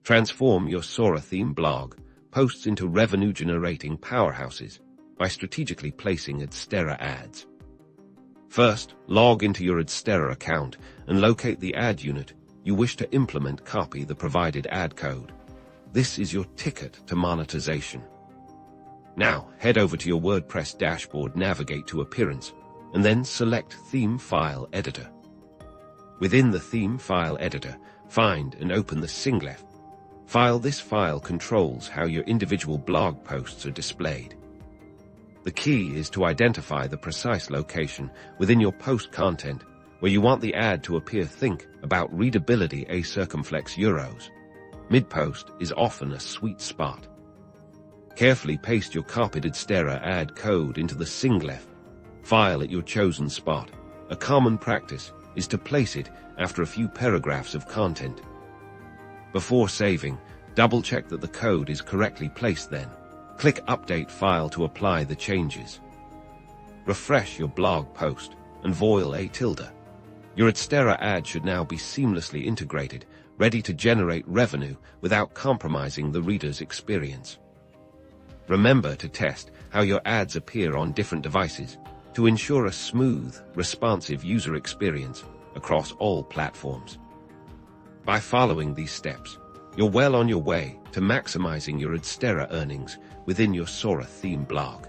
Transform your Sora theme blog posts into revenue-generating powerhouses by strategically placing Adsterra ads. First, log into your Adsterra account and locate the ad unit you wish to implement. Copy the provided ad code. This is your ticket to monetization. Now, head over to your WordPress dashboard, navigate to Appearance, and then select Theme File Editor. Within the Theme File Editor, find and open the single.php file. This file controls how your individual blog posts are displayed. The key is to identify the precise location within your post content where you want the ad to appear. Think about readability. A circumflex euros. Mid-post is often a sweet spot. Carefully paste your copied Adsterra ad code into the single.php file at your chosen spot. A common practice is to place it after a few paragraphs of content. Before saving, double-check that the code is correctly placed, then click Update File to apply the changes. Refresh your blog post and voil a tilde. Your Adsterra ad should now be seamlessly integrated, ready to generate revenue without compromising the reader's experience. Remember to test how your ads appear on different devices to ensure a smooth, responsive user experience across all platforms. By following these steps, you're well on your way to maximizing your Adsterra earnings within your Sora theme blog.